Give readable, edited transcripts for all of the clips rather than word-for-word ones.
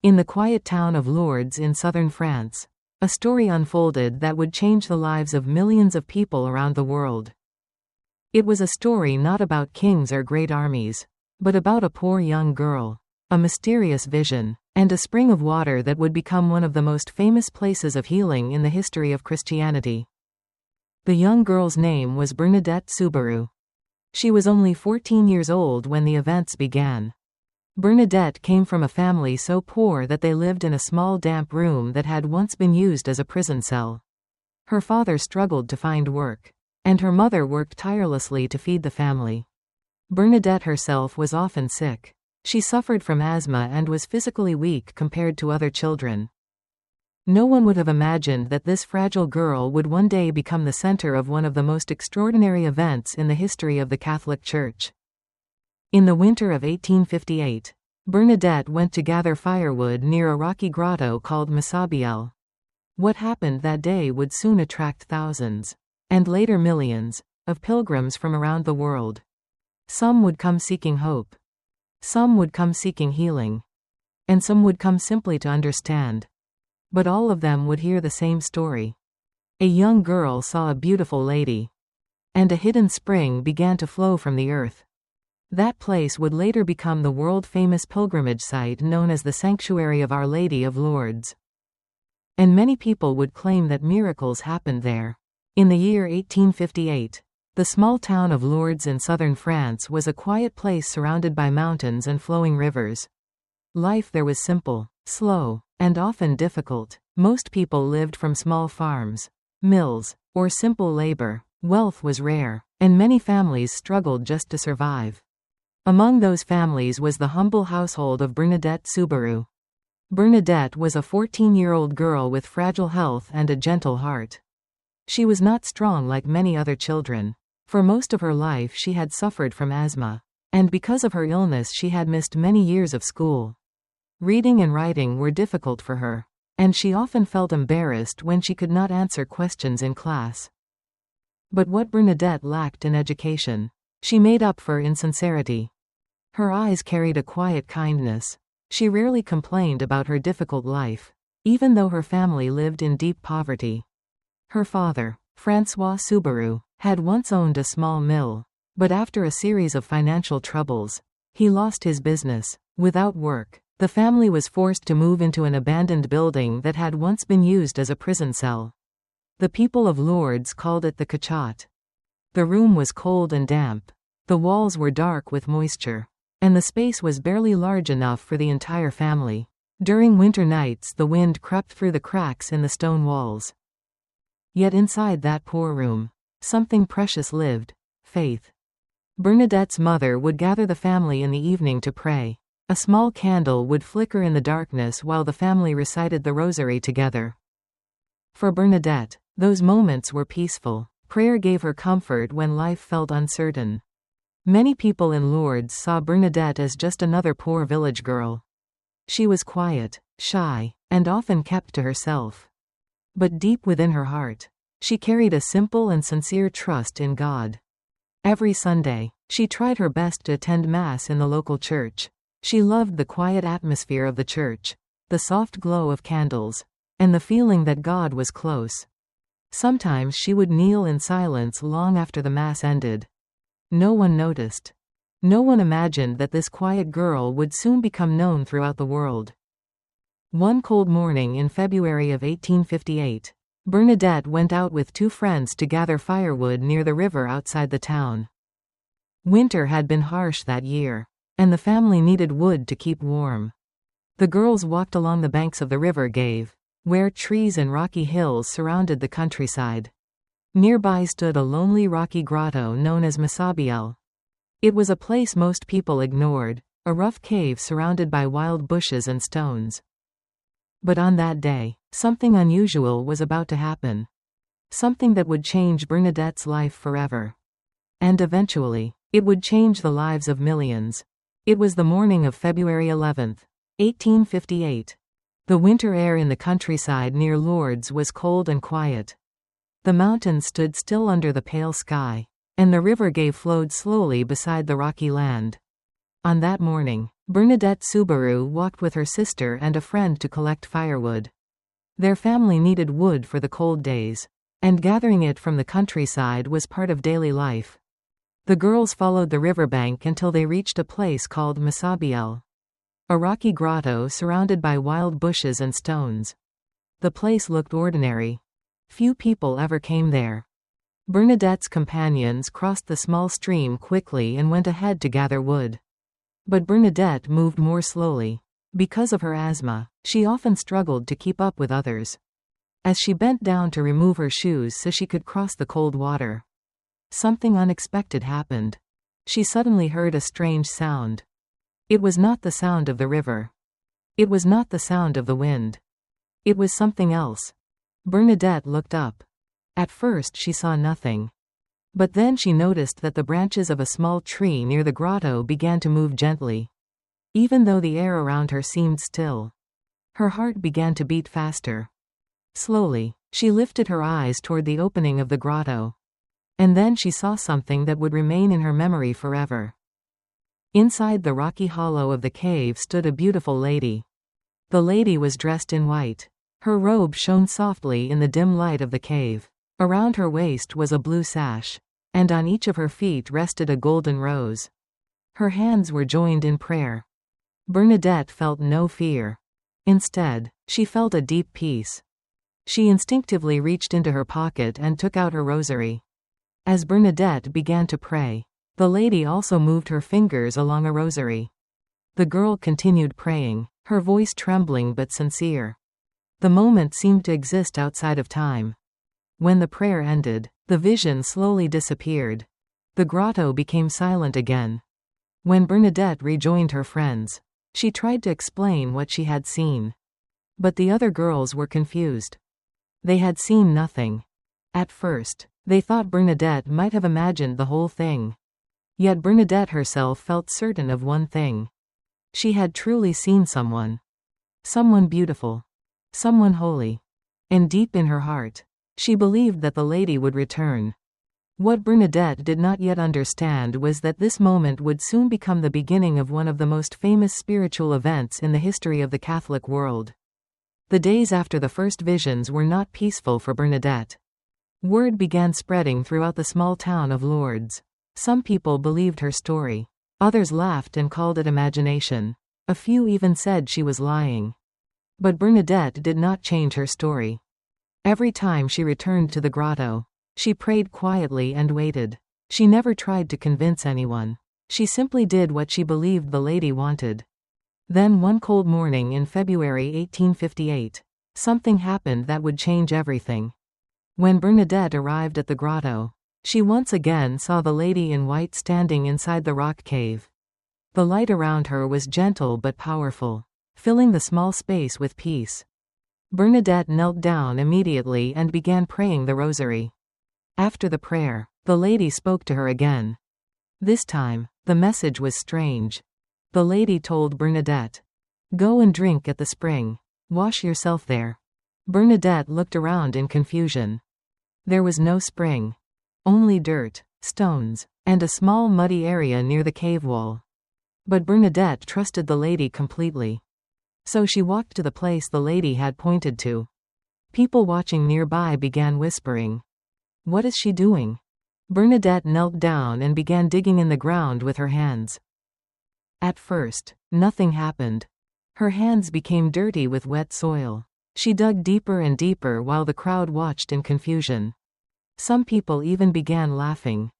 In the quiet town of Lourdes in southern France, a story unfolded that would change the lives of millions of people around the world. It was a story not about kings or great armies, but about a poor young girl, a mysterious vision, and a spring of water that would become one of the most famous places of healing in the history of Christianity. The young girl's name was Bernadette Soubirous. She was only 14 years old when the events began. Bernadette came from a family so poor that they lived in a small damp room that had once been used as a prison cell. Her father struggled to find work, and her mother worked tirelessly to feed the family. Bernadette herself was often sick. She suffered from asthma and was physically weak compared to other children. No one would have imagined that this fragile girl would one day become the center of one of the most extraordinary events in the history of the Catholic Church. In the winter of 1858, Bernadette went to gather firewood near a rocky grotto called Massabielle. What happened that day would soon attract thousands, and later millions, of pilgrims from around the world. Some would come seeking hope. Some would come seeking healing. And some would come simply to understand. But all of them would hear the same story. A young girl saw a beautiful lady. And a hidden spring began to flow from the earth. That place would later become the world-famous pilgrimage site known as the Sanctuary of Our Lady of Lourdes. And many people would claim that miracles happened there. In the year 1858, the small town of Lourdes in southern France was a quiet place surrounded by mountains and flowing rivers. Life there was simple, slow, and often difficult. Most people lived from small farms, mills, or simple labor. Wealth was rare, and many families struggled just to survive. Among those families was the humble household of Bernadette Soubirous. Bernadette was a 14-year-old girl with fragile health and a gentle heart. She was not strong like many other children. For most of her life she had suffered from asthma, and because of her illness she had missed many years of school. Reading and writing were difficult for her, and she often felt embarrassed when she could not answer questions in class. But what Bernadette lacked in education, she made up for in sincerity. Her eyes carried a quiet kindness. She rarely complained about her difficult life, even though her family lived in deep poverty. Her father, François Soubirous, had once owned a small mill, but after a series of financial troubles, he lost his business. Without work, the family was forced to move into an abandoned building that had once been used as a prison cell. The people of Lourdes called it the cachot. The room was cold and damp. The walls were dark with moisture, and the space was barely large enough for the entire family. During winter nights the wind crept through the cracks in the stone walls. Yet inside that poor room, something precious lived: faith. Bernadette's mother would gather the family in the evening to pray. A small candle would flicker in the darkness while the family recited the rosary together. For Bernadette, those moments were peaceful. Prayer gave her comfort when life felt uncertain. Many people in Lourdes saw Bernadette as just another poor village girl. She was quiet, shy, and often kept to herself. But deep within her heart, she carried a simple and sincere trust in God. Every Sunday, she tried her best to attend Mass in the local church. She loved the quiet atmosphere of the church, the soft glow of candles, and the feeling that God was close. Sometimes she would kneel in silence long after the Mass ended. No one noticed. No one imagined that this quiet girl would soon become known throughout the world. One cold morning in February of 1858, Bernadette went out with two friends to gather firewood near the river outside the town. Winter had been harsh that year, and the family needed wood to keep warm. The girls walked along the banks of the river where trees and rocky hills surrounded the countryside. Nearby stood a lonely rocky grotto known as Massabielle. It was a place most people ignored, a rough cave surrounded by wild bushes and stones. But on that day, something unusual was about to happen. Something that would change Bernadette's life forever. And eventually, it would change the lives of millions. It was the morning of February 11th, 1858. The winter air in the countryside near Lourdes was cold and quiet. The mountains stood still under the pale sky, and the river flowed slowly beside the rocky land. On that morning, Bernadette Soubirous walked with her sister and a friend to collect firewood. Their family needed wood for the cold days, and gathering it from the countryside was part of daily life. The girls followed the riverbank until they reached a place called Massabielle, a rocky grotto surrounded by wild bushes and stones. The place looked ordinary. Few people ever came there. Bernadette's companions crossed the small stream quickly and went ahead to gather wood. But Bernadette moved more slowly. Because of her asthma, she often struggled to keep up with others. As she bent down to remove her shoes so she could cross the cold water, something unexpected happened. She suddenly heard a strange sound. It was not the sound of the river. It was not the sound of the wind. It was something else. Bernadette looked up. At first she saw nothing. But then she noticed that the branches of a small tree near the grotto began to move gently. Even though the air around her seemed still, her heart began to beat faster. Slowly, she lifted her eyes toward the opening of the grotto. And then she saw something that would remain in her memory forever. Inside the rocky hollow of the cave stood a beautiful lady. The lady was dressed in white. Her robe shone softly in the dim light of the cave. Around her waist was a blue sash, and on each of her feet rested a golden rose. Her hands were joined in prayer. Bernadette felt no fear. Instead, she felt a deep peace. She instinctively reached into her pocket and took out her rosary. As Bernadette began to pray, the lady also moved her fingers along a rosary. The girl continued praying, her voice trembling but sincere. The moment seemed to exist outside of time. When the prayer ended, the vision slowly disappeared. The grotto became silent again. When Bernadette rejoined her friends, she tried to explain what she had seen. But the other girls were confused. They had seen nothing. At first, they thought Bernadette might have imagined the whole thing. Yet Bernadette herself felt certain of one thing. She had truly seen someone. Someone beautiful. Someone holy. And deep in her heart, she believed that the lady would return. What Bernadette did not yet understand was that this moment would soon become the beginning of one of the most famous spiritual events in the history of the Catholic world. The days after the first visions were not peaceful for Bernadette. Word began spreading throughout the small town of Lourdes. Some people believed her story. Others laughed and called it imagination. A few even said she was lying. But Bernadette did not change her story. Every time she returned to the grotto, she prayed quietly and waited. She never tried to convince anyone. She simply did what she believed the lady wanted. Then one cold morning in February 1858, something happened that would change everything. When Bernadette arrived at the grotto, she once again saw the lady in white standing inside the rock cave. The light around her was gentle but powerful, filling the small space with peace. Bernadette knelt down immediately and began praying the rosary. After the prayer, the lady spoke to her again. This time, the message was strange. The lady told Bernadette, "Go and drink at the spring. Wash yourself there." Bernadette looked around in confusion. There was no spring. Only dirt, stones, and a small muddy area near the cave wall. But Bernadette trusted the lady completely. So she walked to the place the lady had pointed to. People watching nearby began whispering, "What is she doing?" Bernadette knelt down and began digging in the ground with her hands. At first, nothing happened. Her hands became dirty with wet soil. She dug deeper and deeper while the crowd watched in confusion. Some people even began laughing.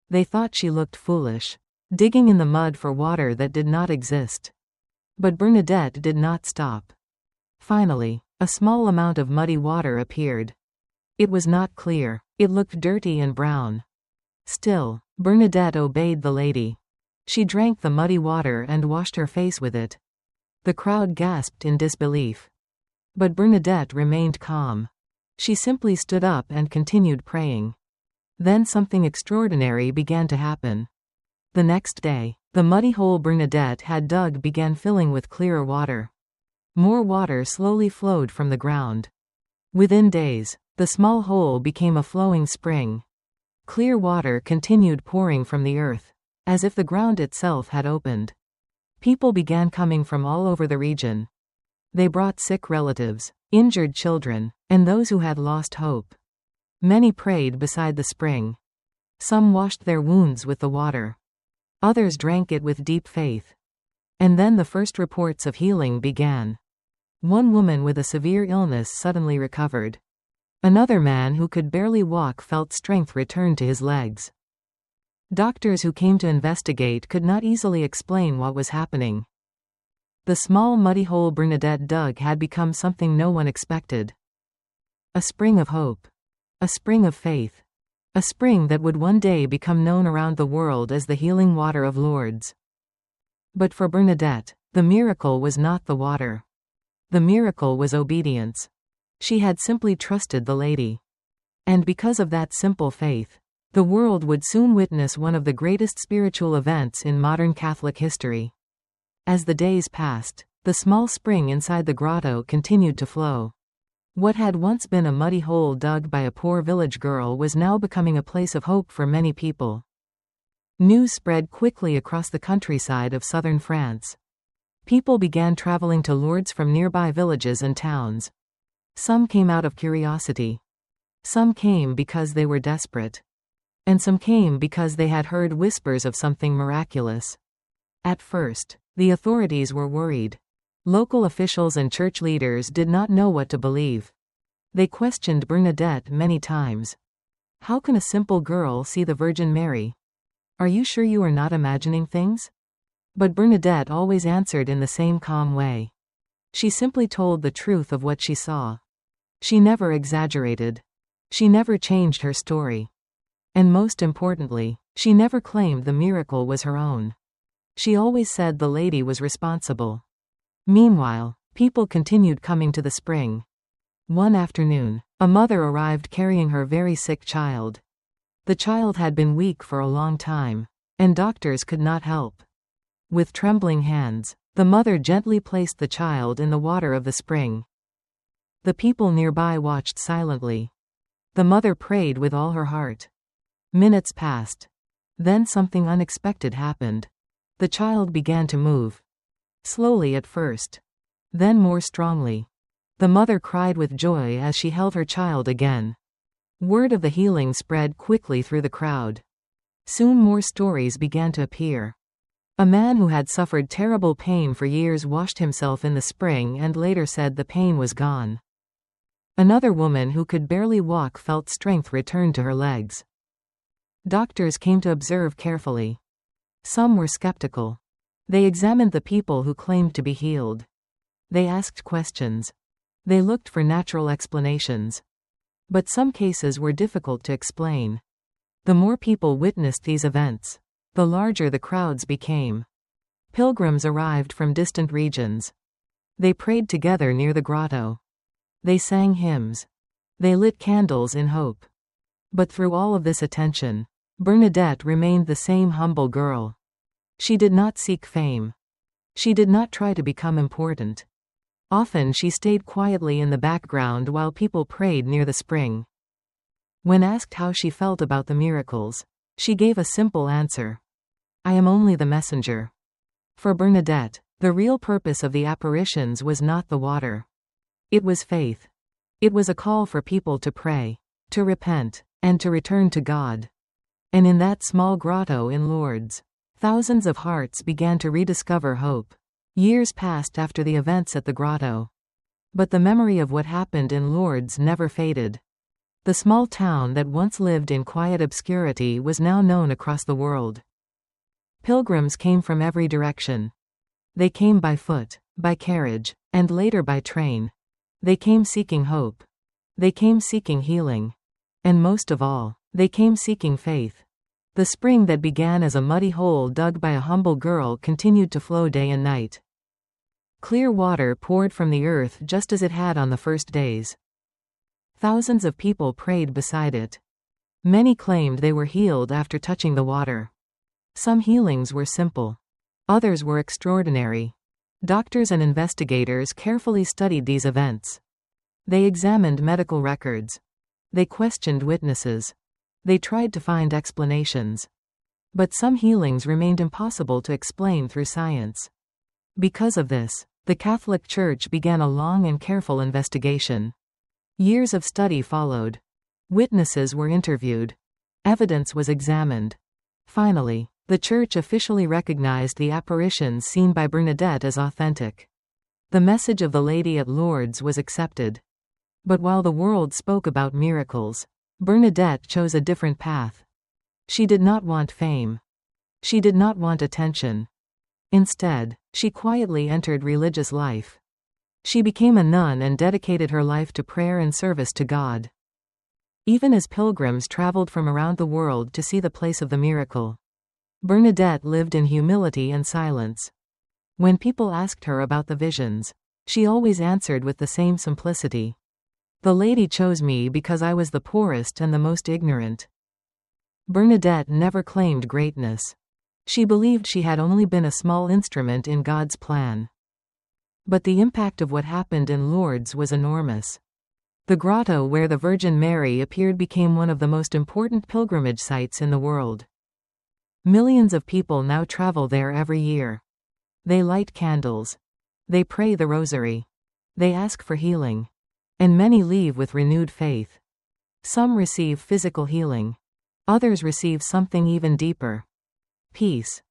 They thought she looked foolish, digging in the mud for water that did not exist. But Bernadette did not stop. Finally, a small amount of muddy water appeared. It was not clear. It looked dirty and brown. Still, Bernadette obeyed the lady. She drank the muddy water and washed her face with it. The crowd gasped in disbelief. But Bernadette remained calm. She simply stood up and continued praying. Then something extraordinary began to happen. The next day, the muddy hole Bernadette had dug began filling with clearer water. More water slowly flowed from the ground. Within days, the small hole became a flowing spring. Clear water continued pouring from the earth, as if the ground itself had opened. People began coming from all over the region. They brought sick relatives, injured children, and those who had lost hope. Many prayed beside the spring. Some washed their wounds with the water. Others drank it with deep faith. And then the first reports of healing began. One woman with a severe illness suddenly recovered. Another man who could barely walk felt strength return to his legs. Doctors who came to investigate could not easily explain what was happening. The small muddy hole Bernadette dug had become something no one expected. A spring of hope. A spring of faith. A spring that would one day become known around the world as the healing water of Lourdes. But for Bernadette, the miracle was not the water. The miracle was obedience. She had simply trusted the lady. And because of that simple faith, the world would soon witness one of the greatest spiritual events in modern Catholic history. As the days passed, the small spring inside the grotto continued to flow. What had once been a muddy hole dug by a poor village girl was now becoming a place of hope for many people. News spread quickly across the countryside of southern France. People began traveling to Lourdes from nearby villages and towns. Some came out of curiosity. Some came because they were desperate. And some came because they had heard whispers of something miraculous. At first, the authorities were worried. Local officials and church leaders did not know what to believe. They questioned Bernadette many times. How can a simple girl see the Virgin Mary? Are you sure you are not imagining things? But Bernadette always answered in the same calm way. She simply told the truth of what she saw. She never exaggerated. She never changed her story. And most importantly, she never claimed the miracle was her own. She always said the lady was responsible. Meanwhile, people continued coming to the spring. One afternoon, a mother arrived carrying her very sick child. The child had been weak for a long time, and doctors could not help. With trembling hands, the mother gently placed the child in the water of the spring. The people nearby watched silently. The mother prayed with all her heart. Minutes passed. Then something unexpected happened. The child began to move. Slowly at first. Then more strongly. The mother cried with joy as she held her child again. Word of the healing spread quickly through the crowd. Soon more stories began to appear. A man who had suffered terrible pain for years washed himself in the spring and later said the pain was gone. Another woman who could barely walk felt strength return to her legs. Doctors came to observe carefully. Some were skeptical. They examined the people who claimed to be healed. They asked questions. They looked for natural explanations. But some cases were difficult to explain. The more people witnessed these events, the larger the crowds became. Pilgrims arrived from distant regions. They prayed together near the grotto. They sang hymns. They lit candles in hope. But through all of this attention, Bernadette remained the same humble girl. She did not seek fame. She did not try to become important. Often she stayed quietly in the background while people prayed near the spring. When asked how she felt about the miracles, she gave a simple answer. I am only the messenger. For Bernadette, the real purpose of the apparitions was not the water. It was faith. It was a call for people to pray, to repent, and to return to God. And in that small grotto in Lourdes, thousands of hearts began to rediscover hope. Years passed after the events at the grotto. But the memory of what happened in Lourdes never faded. The small town that once lived in quiet obscurity was now known across the world. Pilgrims came from every direction. They came by foot, by carriage, and later by train. They came seeking hope. They came seeking healing. And most of all, they came seeking faith. The spring that began as a muddy hole dug by a humble girl continued to flow day and night. Clear water poured from the earth just as it had on the first days. Thousands of people prayed beside it. Many claimed they were healed after touching the water. Some healings were simple. Others were extraordinary. Doctors and investigators carefully studied these events. They examined medical records. They questioned witnesses. They tried to find explanations. But some healings remained impossible to explain through science. Because of this, the Catholic Church began a long and careful investigation. Years of study followed. Witnesses were interviewed. Evidence was examined. Finally, the Church officially recognized the apparitions seen by Bernadette as authentic. The message of the Lady at Lourdes was accepted. But while the world spoke about miracles, Bernadette chose a different path. She did not want fame. She did not want attention. Instead, she quietly entered religious life. She became a nun and dedicated her life to prayer and service to God. Even as pilgrims traveled from around the world to see the place of the miracle, Bernadette lived in humility and silence. When people asked her about the visions, she always answered with the same simplicity. The Lady chose me because I was the poorest and the most ignorant. Bernadette never claimed greatness. She believed she had only been a small instrument in God's plan. But the impact of what happened in Lourdes was enormous. The grotto where the Virgin Mary appeared became one of the most important pilgrimage sites in the world. Millions of people now travel there every year. They light candles. They pray the rosary. They ask for healing. And many leave with renewed faith. Some receive physical healing. Others receive something even deeper: peace,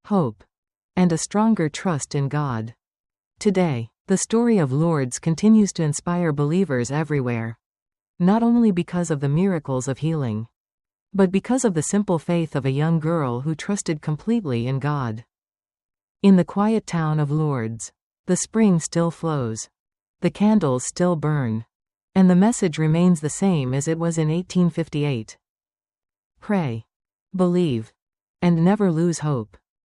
hope, and a stronger trust in God. Today, the story of Lourdes continues to inspire believers everywhere. Not only because of the miracles of healing, but because of the simple faith of a young girl who trusted completely in God. In the quiet town of Lourdes, the spring still flows. The candles still burn. And the message remains the same as it was in 1858. Pray, believe, and never lose hope.